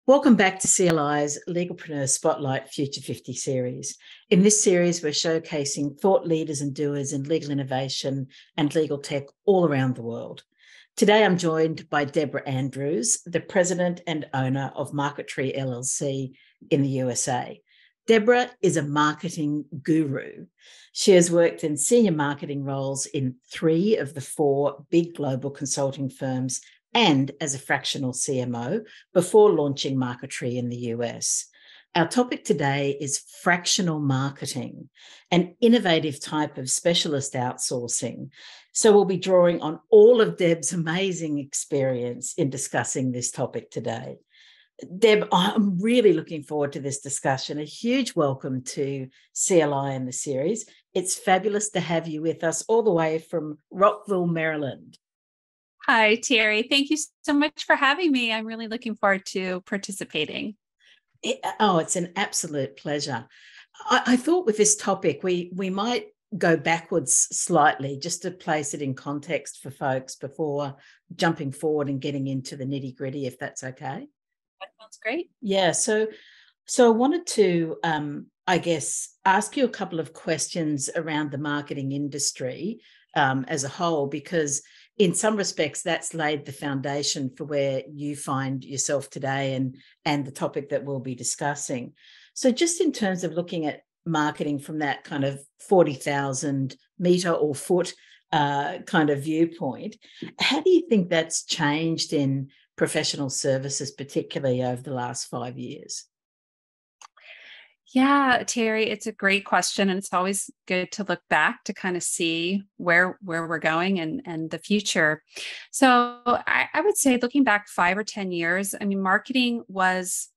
Welcome back to CLI's Legalpreneurs Spotlight Future 50 series. In this series, we're showcasing thought leaders and doers in legal innovation and legal tech all around the world. Today, I'm joined by Deborah Andrews, the president and owner of MarketTree LLC in the USA. Deborah is a marketing guru. She has worked in senior marketing roles in 3 of the 4 big global consulting firms and as a fractional CMO before launching MarketTree in the US. Our topic today is fractional marketing, an innovative type of specialist outsourcing. So we'll be drawing on all of Deb's amazing experience in discussing this topic today. Deb, I'm really looking forward to this discussion. A huge welcome to CLI in the series. It's fabulous to have you with us all the way from Rockville, Maryland. Hi, Terry. Thank you so much for having me. I'm really looking forward to participating. It's an absolute pleasure. I thought with this topic, we might go backwards slightly just to place it in context for folks before jumping forward and getting into the nitty-gritty, if that's okay. That sounds great. Yeah. So I wanted to, ask you a couple of questions around the marketing industry as a whole, because in some respects, that's laid the foundation for where you find yourself today and the topic that we'll be discussing. So just in terms of looking at marketing from that kind of 40,000 metre or foot kind of viewpoint, how do you think that's changed in professional services, particularly over the last 5 years? Yeah, Terry, it's a great question. And it's always good to look back to kind of see where we're going and the future. So I would say looking back 5 or 10 years, marketing was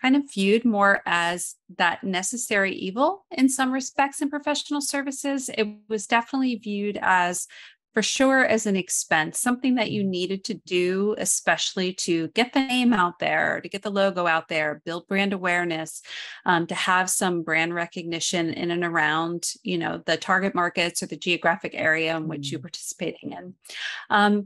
kind of viewed more as that necessary evil in some respects in professional services. It was definitely viewed as, for sure, as an expense, something that you needed to do, especially to get the name out there, to get the logo out there, build brand awareness, to have some brand recognition in and around, the target markets or the geographic area in which you're participating in.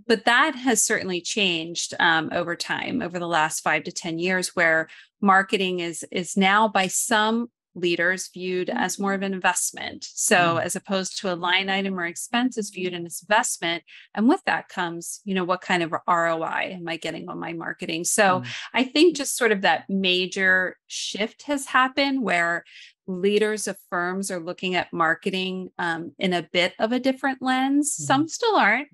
But that has certainly changed over time, over the last 5 to 10 years, where marketing is now by some leaders viewed as more of an investment. So as opposed to a line item or expense, is viewed as investment. And with that comes, what kind of ROI am I getting on my marketing? So I think just sort of that major shift has happened where leaders of firms are looking at marketing in a bit of a different lens. Some still aren't,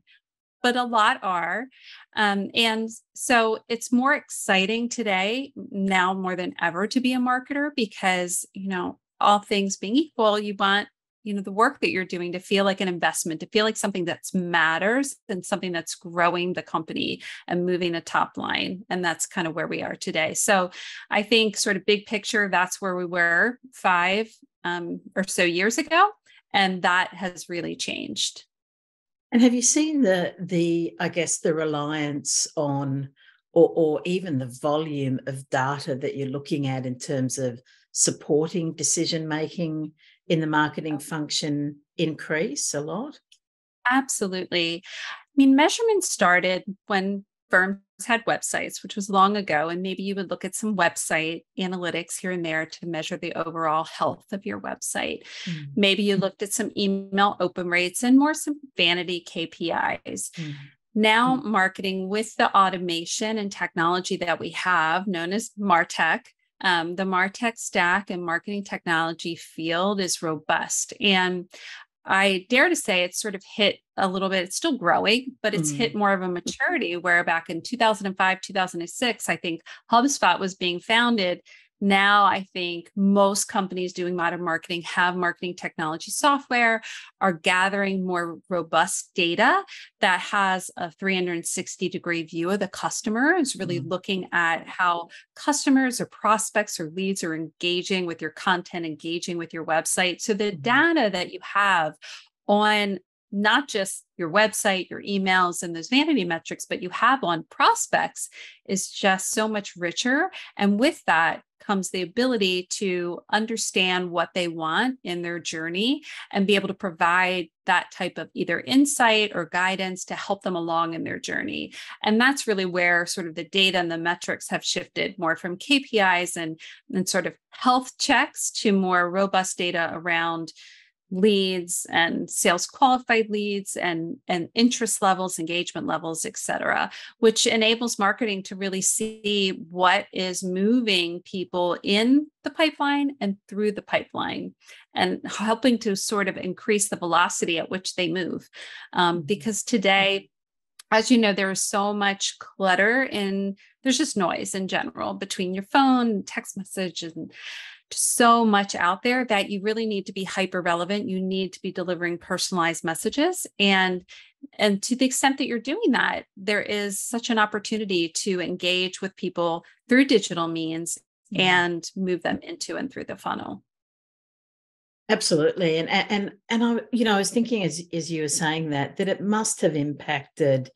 but a lot are. And so it's more exciting today, now more than ever, to be a marketer because, all things being equal, you want, the work that you're doing to feel like an investment, to feel like something that matters and something that's growing the company and moving the top line. And that's kind of where we are today. So I think sort of big picture, that's where we were 5 or so years ago. And that has really changed. And have you seen the reliance on or even the volume of data that you're looking at in terms of supporting decision-making in the marketing function increase a lot? Absolutely. Measurement started when firms had websites, which was long ago. And maybe you would look at some website analytics here and there to measure the overall health of your website. Maybe you looked at some email open rates and more some vanity KPIs. Now, marketing with the automation and technology that we have, known as MarTech, the MarTech stack and marketing technology field is robust. And I dare to say it's sort of hit a little bit, it's still growing, but it's hit more of a maturity where back in 2005, 2006, I think HubSpot was being founded. Now, I think most companies doing modern marketing have marketing technology software, are gathering more robust data that has a 360-degree view of the customer, is really looking at how customers or prospects or leads are engaging with your content, engaging with your website. So the data that you have on not just your website, your emails, and those vanity metrics, but you have on prospects is just so much richer. And with that comes the ability to understand what they want in their journey and be able to provide that type of either insight or guidance to help them along in their journey. And that's really where sort of the data and the metrics have shifted more from KPIs and sort of health checks to more robust data around leads and sales qualified leads and interest levels, engagement levels, et cetera, which enables marketing to really see what is moving people in the pipeline and through the pipeline and helping to sort of increase the velocity at which they move. Because today, as you know, there is so much clutter and there's just noise in general between your phone, text messages, and so much out there that you really need to be hyper relevant. You need to be delivering personalized messages. And to the extent that you're doing that, there is such an opportunity to engage with people through digital means and move them into and through the funnel. Absolutely. And I, I was thinking as you were saying that it must have impacted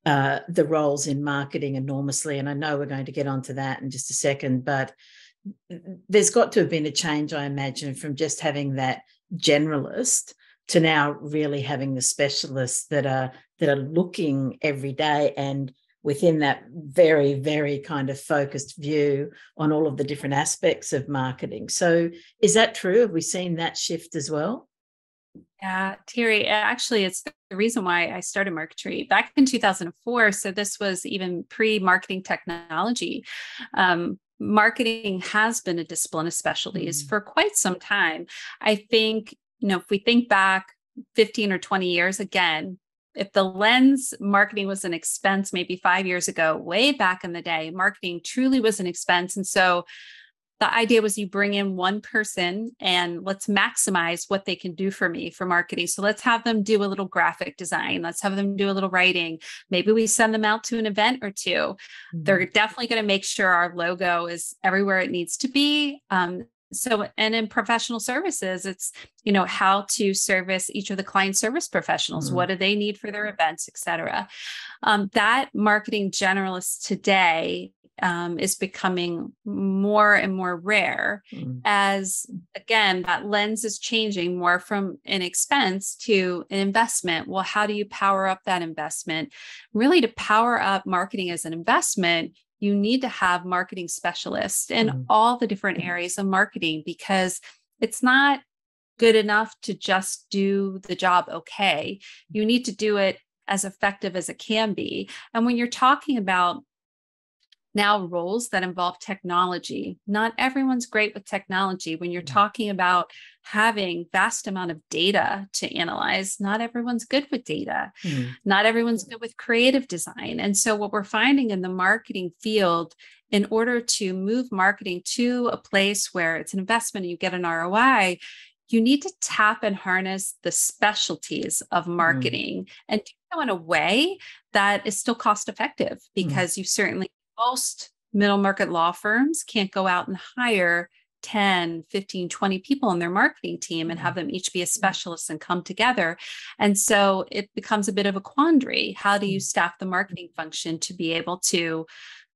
the roles in marketing enormously. And I know we're going to get onto that in just a second, but there's got to have been a change, I imagine, from just having that generalist to now really having the specialists that are looking every day and within that very, very kind of focused view on all of the different aspects of marketing. So is that true? Have we seen that shift as well? Yeah, Thierry, actually, it's the reason why I started Marketree back in 2004. So this was even pre-marketing technology. Marketing has been a discipline of specialties for quite some time. I think, if we think back 15 or 20 years, again, if the lens marketing was an expense maybe 5 years ago, way back in the day, marketing truly was an expense. And so the idea was you bring in one person and let's maximize what they can do for me for marketing. So let's have them do a little graphic design. Let's have them do a little writing. Maybe we send them out to an event or two. They're definitely going to make sure our logo is everywhere it needs to be. And in professional services, it's, how to service each of the client service professionals. What do they need for their events, et cetera. That marketing generalist today is becoming more and more rare as, again, that lens is changing more from an expense to an investment. Well, how do you power up that investment? Really, to power up marketing as an investment, you need to have marketing specialists in all the different areas of marketing, because it's not good enough to just do the job okay. You need to do it as effective as it can be. And when you're talking about now roles that involve technology, not everyone's great with technology. When you're talking about having vast amount of data to analyze, not everyone's good with data. Not everyone's good with creative design. And so what we're finding in the marketing field, in order to move marketing to a place where it's an investment and you get an ROI, you need to tap and harness the specialties of marketing and do so in a way that is still cost effective, because you certainly, most middle market law firms can't go out and hire 10, 15, 20 people on their marketing team and have them each be a specialist and come together. And so it becomes a bit of a quandary. How do you staff the marketing function to be able to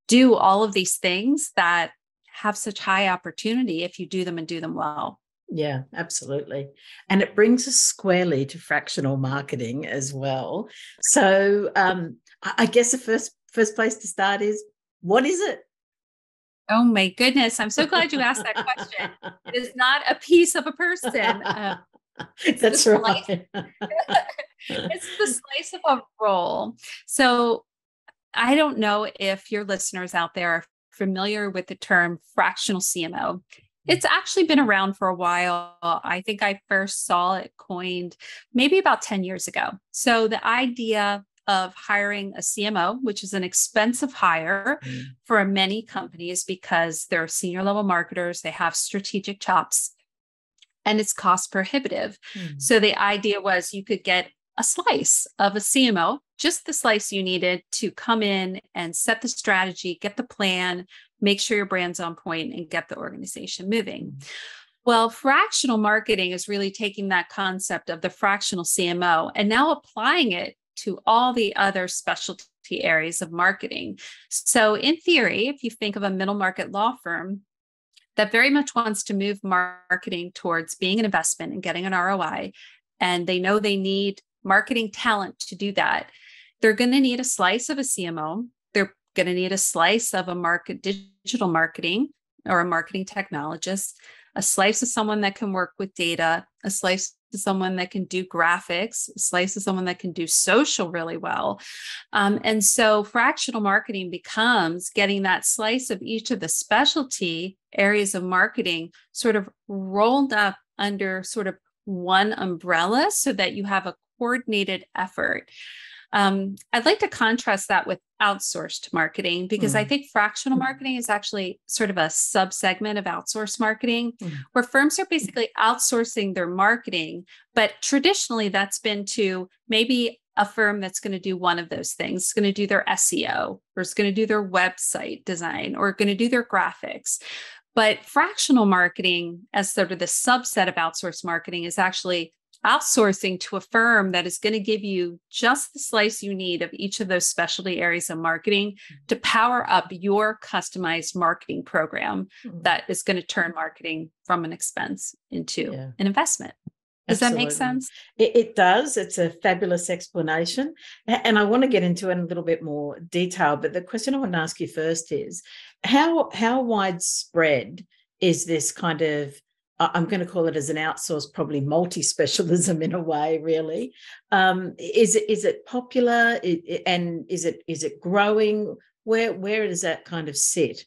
do all of these things that have such high opportunity if you do them and do them well? Yeah, absolutely. And it brings us squarely to fractional marketing as well. So I guess the first place to start is, what is it? Oh my goodness. I'm so glad you asked that question. It is not a piece of a person. That's right. It's the slice of a role. So I don't know if your listeners out there are familiar with the term fractional CMO. It's actually been around for a while. I think I first saw it coined maybe about 10 years ago. So the idea of hiring a CMO, which is an expensive hire for many companies because they're senior level marketers, they have strategic chops, and it's cost prohibitive. So the idea was you could get a slice of a CMO, just the slice you needed to come in and set the strategy, get the plan, make sure your brand's on point, and get the organization moving. Well, fractional marketing is really taking that concept of the fractional CMO and now applying it to all the other specialty areas of marketing. So in theory, if you think of a middle market law firm, that very much wants to move marketing towards being an investment and getting an ROI, and they know they need marketing talent to do that, they're going to need a slice of a CMO. They're going to need a slice of a digital marketing or a marketing technologist, a slice of someone that can work with data, a slice of someone that can do graphics, a slice of someone that can do social really well. And so fractional marketing becomes getting that slice of each of the specialty areas of marketing sort of rolled up under sort of one umbrella so that you have a coordinated effort. I'd like to contrast that with outsourced marketing, because I think fractional marketing is actually sort of a subsegment of outsourced marketing, where firms are basically outsourcing their marketing. But traditionally, that's been to maybe a firm that's going to do one of those things. It's going to do their SEO, or it's going to do their website design, or going to do their graphics. But fractional marketing, as sort of the subset of outsourced marketing, is actually outsourcing to a firm that is going to give you just the slice you need of each of those specialty areas of marketing to power up your customized marketing program that is going to turn marketing from an expense into an investment. Does that make sense? It does. It's a fabulous explanation. And I want to get into it in a little bit more detail. But the question I want to ask you first is, how widespread is this kind of, I'm going to call it as an outsourced, probably multi-specialism in a way, really. Is it popular, and is it growing? Where does that kind of sit?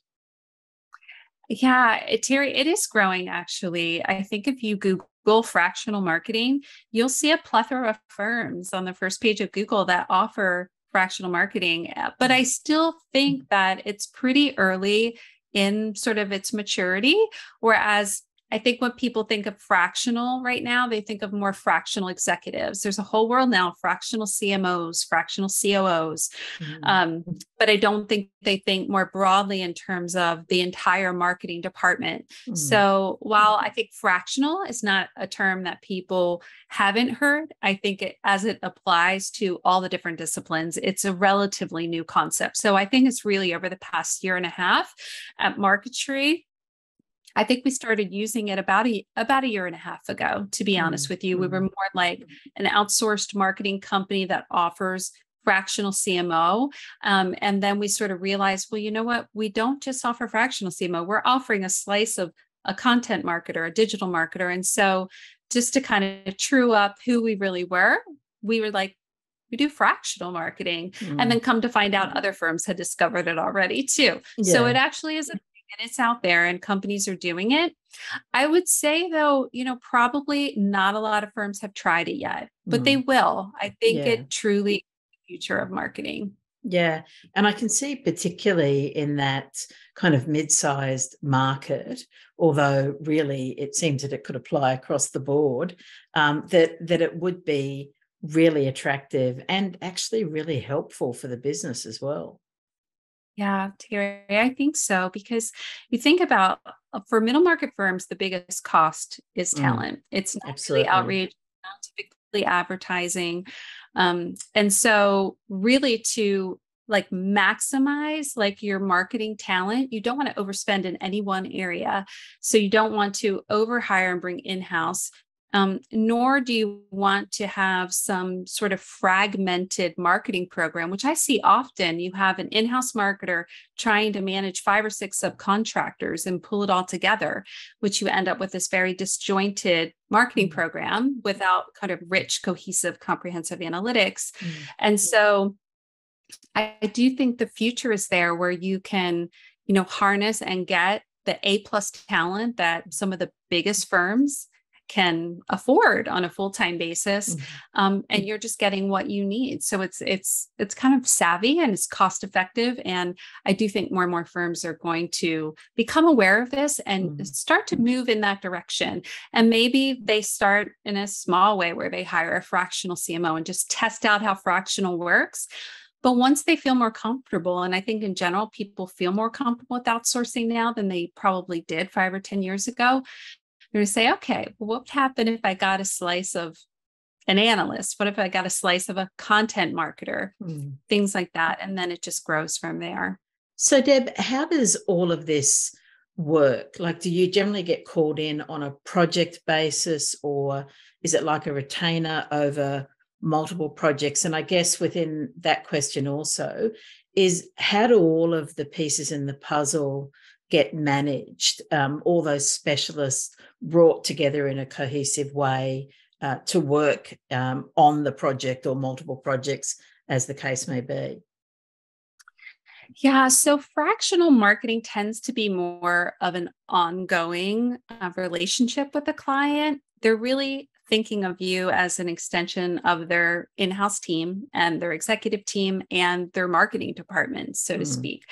Yeah, Terry, it is growing, actually. I think if you Google fractional marketing, you'll see a plethora of firms on the first page of Google that offer fractional marketing. But I still think that it's pretty early in sort of its maturity, whereas I think when people think of fractional right now, they think of more fractional executives. There's a whole world now of fractional CMOs, fractional COOs. But I don't think they think more broadly in terms of the entire marketing department. So while I think fractional is not a term that people haven't heard, I think as it applies to all the different disciplines, it's a relatively new concept. So I think it's really over the past year and a half at Marketry. I think we started using it about a year and a half ago, to be honest with you. We were more like an outsourced marketing company that offers fractional CMO. And then we sort of realized, well, you know what? We don't just offer fractional CMO. We're offering a slice of a content marketer, a digital marketer. And so just to kind of true up who we really were, we were like, we do fractional marketing. And then come to find out other firms had discovered it already too. So it actually is and it's out there and companies are doing it. I would say, though, probably not a lot of firms have tried it yet, but they will. I think it truly is the future of marketing. Yeah. And I can see particularly in that kind of mid-sized market, although really it seems that it could apply across the board, that it would be really attractive and actually really helpful for the business as well. Yeah, Terry, I think so, because you think about for middle market firms, the biggest cost is talent. It's not really outreach, not typically advertising. And so really to like maximize like your marketing talent, you don't want to overspend in any one area. So you don't want to overhire and bring in-house. Nor do you want to have some sort of fragmented marketing program, which I see often. You have an in-house marketer trying to manage 5 or 6 subcontractors and pull it all together, which you end up with this very disjointed marketing program without kind of rich, cohesive, comprehensive analytics. And so I do think the future is there where you can, harness and get the A+ talent that some of the biggest firms can afford on a full-time basis. And you're just getting what you need. So it's kind of savvy and it's cost effective. And I do think more and more firms are going to become aware of this and start to move in that direction. And maybe they start in a small way where they hire a fractional CMO and just test out how fractional works. But once they feel more comfortable, and I think in general, people feel more comfortable with outsourcing now than they probably did 5 or 10 years ago, you're going to say, okay, well, what would happen if I got a slice of an analyst? What if I got a slice of a content marketer? Things like that. And then it just grows from there. So Deb, how does all of this work? Like, do you generally get called in on a project basis, or is it like a retainer over multiple projects? And I guess within that question also is, how do all of the pieces in the puzzle get managed, all those specialists brought together in a cohesive way to work on the project or multiple projects, as the case may be? Yeah, so fractional marketing tends to be more of an ongoing relationship with the client. They're really thinking of you as an extension of their in-house team and their executive team and their marketing department, so to speak.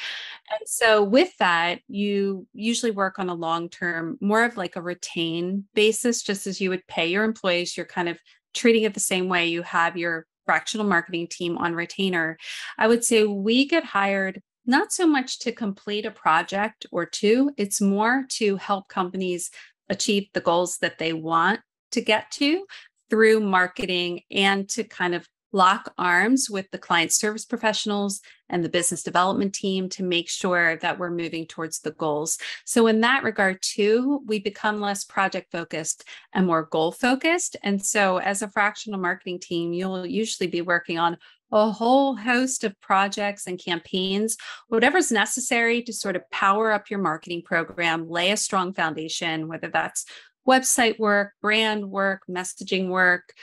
And so with that, you usually work on a long-term, more of like a retain basis, just as you would pay your employees. You're kind of treating it the same way. You have your fractional marketing team on retainer. I would say we get hired not so much to complete a project or two, it's more to help companies achieve the goals that they want to get to through marketing, and to kind of lock arms with the client service professionals and the business development team to make sure that we're moving towards the goals. So in that regard too, we become less project focused and more goal focused. And so as a fractional marketing team, you'll usually be working on a whole host of projects and campaigns, whatever's necessary to sort of power up your marketing program, lay a strong foundation, whether that's website work, brand work, messaging work,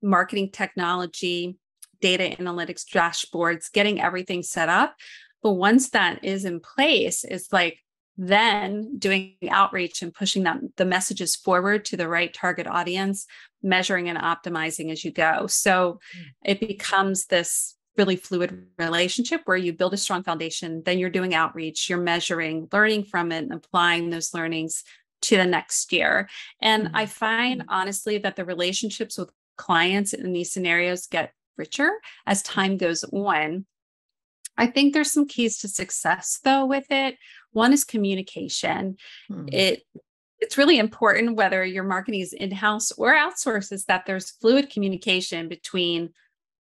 marketing technology, data analytics, dashboards, getting everything set up. But once that is in place, it's like then doing outreach and pushing the messages forward to the right target audience, measuring and optimizing as you go. So it becomes this really fluid relationship where you build a strong foundation, then you're doing outreach, you're measuring, learning from it, and applying those learnings to the next year. And I find honestly that the relationships with clients in these scenarios get richer as time goes on. I think there's some keys to success though with it. One is communication. It's really important, whether your marketing is in-house or outsources, that there's fluid communication between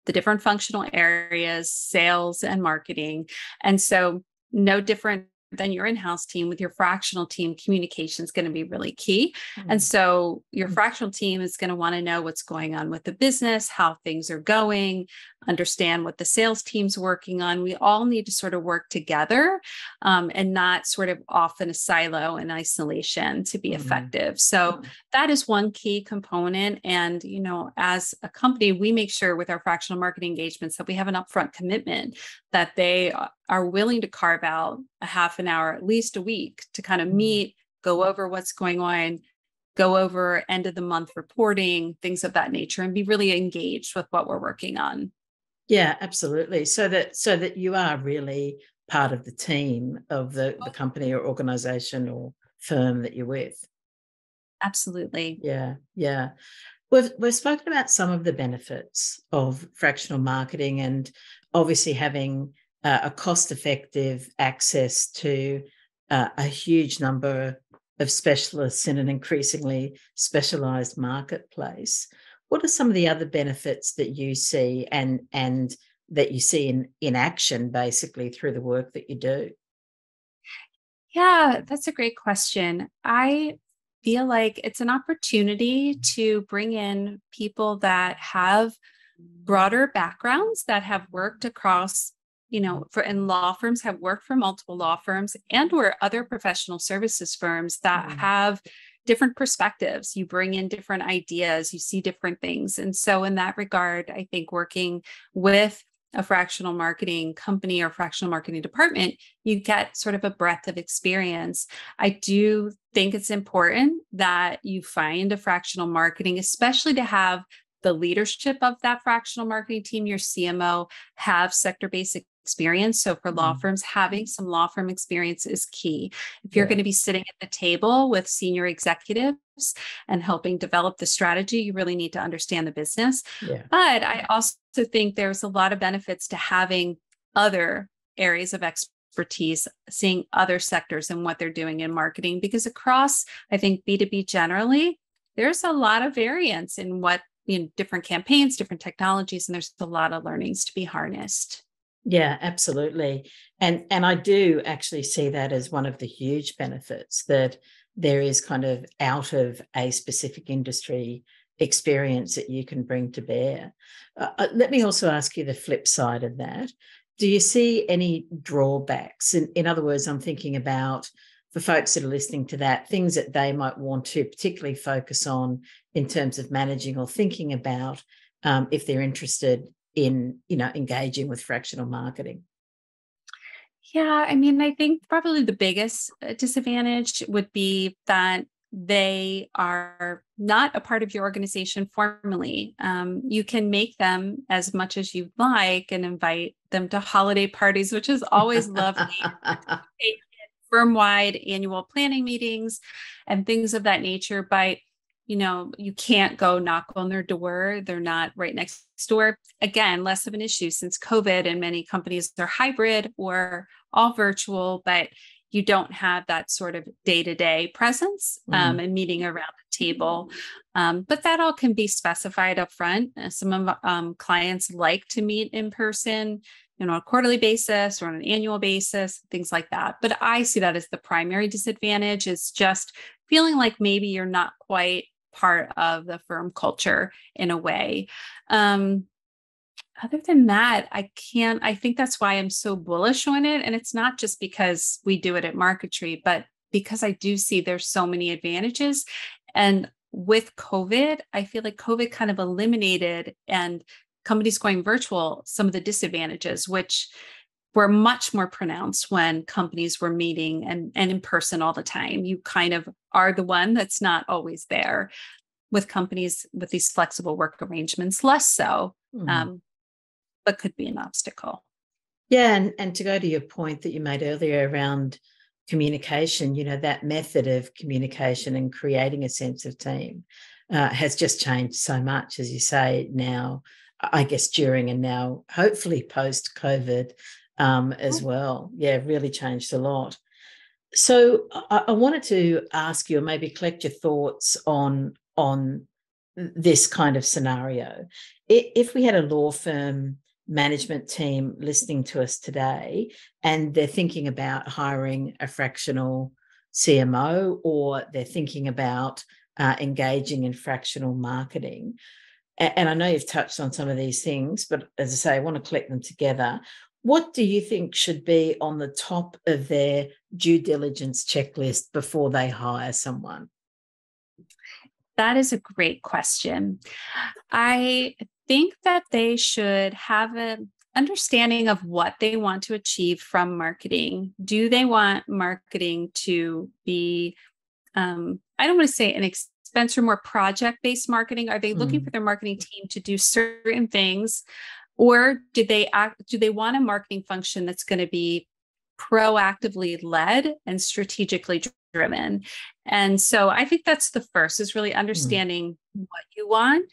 the different functional areas, sales and marketing. And so no different than your in-house team, with your fractional team, communication is going to be really key. And so your fractional team is going to want to know what's going on with the business, how things are going, understand what the sales team's working on. We all need to sort of work together and not sort of off in a silo in isolation to be effective. So that is one key component. And, you know, as a company, we make sure with our fractional marketing engagements that we have an upfront commitment that they are willing to carve out a half an hour, at least a week, to kind of meet, go over what's going on, go over end of the month reporting, things of that nature, and be really engaged with what we're working on. Yeah, absolutely. So that you are really part of the team of the company or organization or firm that you're with. Absolutely. Yeah, yeah. We've spoken about some of the benefits of fractional marketing, and obviously having a cost-effective access to a huge number of specialists in an increasingly specialized marketplace. What are some of the other benefits that you see and that you see in action, basically, through the work that you do? Yeah, that's a great question. I feel like it's an opportunity to bring in people that have broader backgrounds, that have worked across, you know, in law firms, have worked for multiple law firms, and or other professional services firms that have different perspectives. You bring in different ideas, you see different things. And so in that regard, I think working with a fractional marketing company or fractional marketing department, you get sort of a breadth of experience. I do think it's important that you find a fractional marketing, especially to have the leadership of that fractional marketing team, your CMO, have sector-based experience. So for law firms, having some law firm experience is key. If you're going to be sitting at the table with senior executives and helping develop the strategy, you really need to understand the business. But I also think there's a lot of benefits to having other areas of expertise, seeing other sectors and what they're doing in marketing, because across, I think, B2B generally, there's a lot of variance in what, you know, different campaigns, different technologies, and there's a lot of learnings to be harnessed. Yeah, absolutely. And I do actually see that as one of the huge benefits, that there is kind of out of a specific industry experience that you can bring to bear. Let me also ask you the flip side of that. Do you see any drawbacks? In other words, I'm thinking about, for folks that are listening to that, things that they might want to particularly focus on in terms of managing or thinking about, if they're interested in, engaging with fractional marketing. Yeah, I mean, I think probably the biggest disadvantage would be that they are not a part of your organization formally. You can make them as much as you like and invite them to holiday parties, which is always lovely. Firm-wide annual planning meetings and things of that nature. But you can't go knock on their door. They're not right next door. Again, less of an issue since COVID, and many companies are hybrid or all virtual, but you don't have that sort of day-to-day presence and meeting around the table. But that all can be specified up front. Some of clients like to meet in person, on a quarterly basis or on an annual basis, things like that. But I see that as the primary disadvantage, is just feeling like maybe you're not quite part of the firm culture in a way. Other than that, I think that's why I'm so bullish on it. And it's not just because we do it at Marketry, but because I do see there's so many advantages. And with COVID, I feel like COVID kind of eliminated, and companies going virtual, some of the disadvantages, which were much more pronounced when companies were meeting and in person all the time. You kind of are the one that's not always there. With companies with these flexible work arrangements, less so, but could be an obstacle. Yeah, and to go to your point that you made earlier around communication, that method of communication and creating a sense of team has just changed so much, as you say, now, I guess during and now hopefully post-COVID as well. Yeah, really changed a lot. So I wanted to ask you, or maybe collect your thoughts on this kind of scenario. If we had a law firm management team listening to us today, and they're thinking about hiring a fractional CMO, or they're thinking about engaging in fractional marketing, and I know you've touched on some of these things, but as I say, I want to collect them together. What do you think should be on the top of their due diligence checklist before they hire someone? That is a great question. I think that they should have an understanding of what they want to achieve from marketing. Do they want marketing to be, I don't want to say an expense or more project-based marketing? Are they looking for their marketing team to do certain things? Or do they want a marketing function that's going to be proactively led and strategically driven? And so I think that's the first, is really understanding what you want,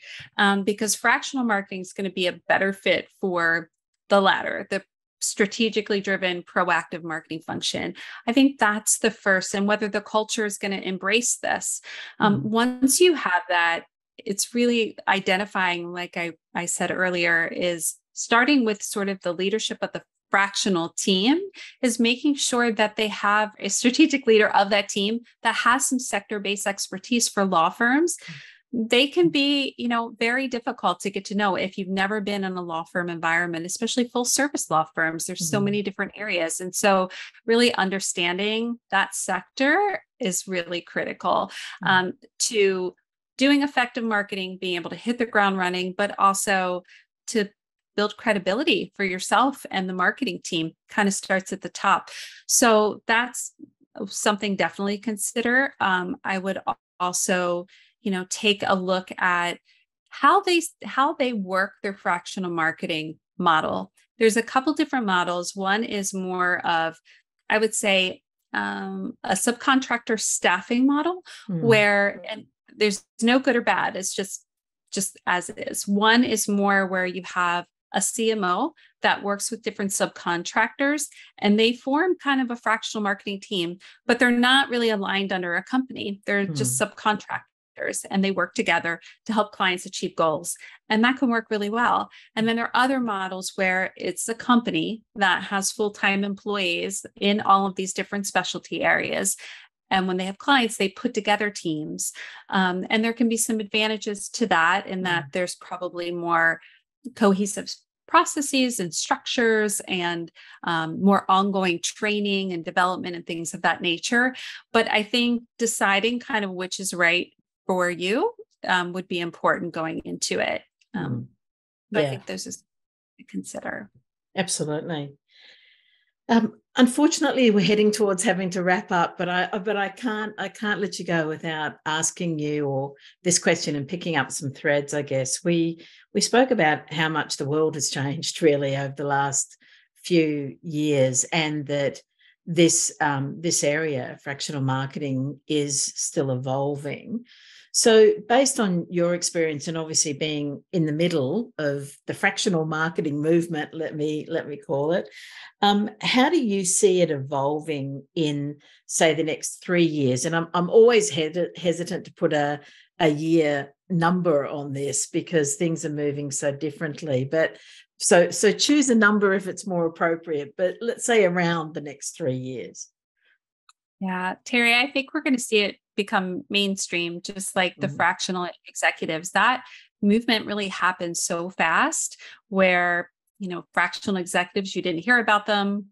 because fractional marketing is going to be a better fit for the latter, the strategically driven, proactive marketing function. I think that's the first, and whether the culture is going to embrace this. Once you have that, it's really identifying, like I said earlier, is starting with sort of the leadership of the fractional team, is making sure that they have a strategic leader of that team that has some sector-based expertise. For law firms, they can be, very difficult to get to know if you've never been in a law firm environment, especially full service law firms. There's so many different areas. And so really understanding that sector is really critical to doing effective marketing, being able to hit the ground running, but also to build credibility for yourself and the marketing team. Kind of starts at the top. So that's something definitely consider. I would also, take a look at how they work their fractional marketing model. There's a couple different models. One is more of, I would say, a subcontractor staffing model, where, and there's no good or bad. It's just as it is. One is more where you have a CMO that works with different subcontractors, and they form kind of a fractional marketing team, but they're not really aligned under a company. They're just subcontractors. leaders, and they work together to help clients achieve goals. And that can work really well. And then there are other models where it's a company that has full-time employees in all of these different specialty areas. And when they have clients, they put together teams. And there can be some advantages to that, in that there's probably more cohesive processes and structures, and more ongoing training and development and things of that nature. But I think deciding kind of which is right for you would be important going into it. But I think there's this to consider. Absolutely. Unfortunately, we're heading towards having to wrap up, but I can't let you go without asking you, or this question, and picking up some threads. I guess we spoke about how much the world has changed really over the last few years, and that this area, fractional marketing, is still evolving. So based on your experience, and obviously being in the middle of the fractional marketing movement, let me call it, how do you see it evolving in, say, the next 3 years? And I'm always hesitant to put a year number on this, because things are moving so differently. But so choose a number if it's more appropriate, but let's say around the next 3 years. Yeah, Terry, I think we're going to see it become mainstream, just like the fractional executives. That movement really happened so fast, where, fractional executives, you didn't hear about them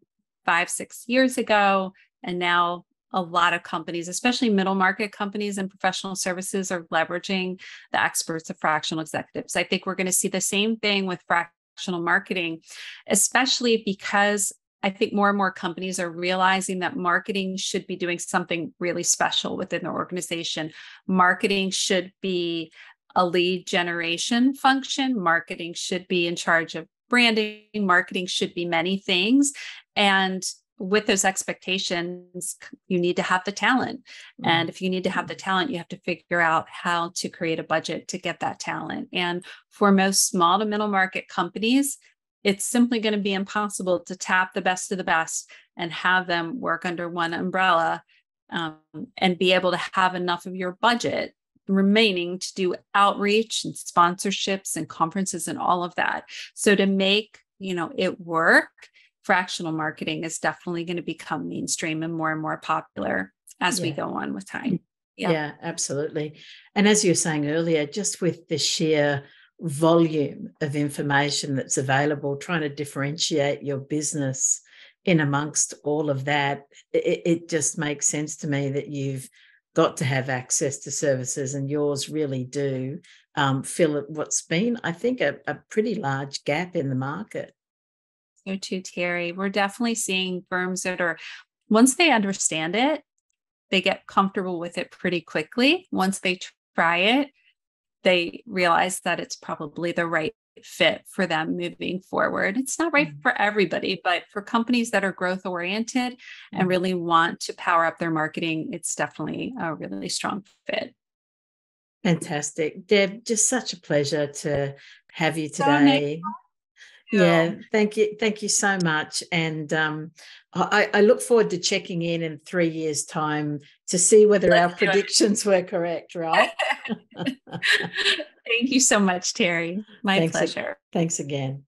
5-6 years ago. And now a lot of companies, especially middle market companies and professional services, are leveraging the experts of fractional executives. I think we're going to see the same thing with fractional marketing, especially because I think more and more companies are realizing that marketing should be doing something really special within their organization. Marketing should be a lead generation function. Marketing should be in charge of branding. Marketing should be many things. And with those expectations, you need to have the talent. And if you need to have the talent, you have to figure out how to create a budget to get that talent. And for most small to middle market companies, it's simply going to be impossible to tap the best of the best and have them work under one umbrella, and be able to have enough of your budget remaining to do outreach and sponsorships and conferences and all of that. So to make, it work, fractional marketing is definitely going to become mainstream and more popular as we go on with time. Yeah, absolutely. And as you were saying earlier, just with the sheer volume of information that's available, trying to differentiate your business in amongst all of that, it just makes sense to me that you've got to have access to services, and yours really do fill what's been, I think, a pretty large gap in the market. So too, Terry, we're definitely seeing firms that are, once they understand it, they get comfortable with it pretty quickly. Once they try it, they realize that it's probably the right fit for them moving forward. It's not right for everybody, but for companies that are growth oriented and really want to power up their marketing, it's definitely a really strong fit. Fantastic. Deb, just such a pleasure to have you today. Yeah, thank you so much. And I look forward to checking in 3 years' time to see whether our predictions were correct, right? Thank you so much, Terry. My pleasure. Thanks again.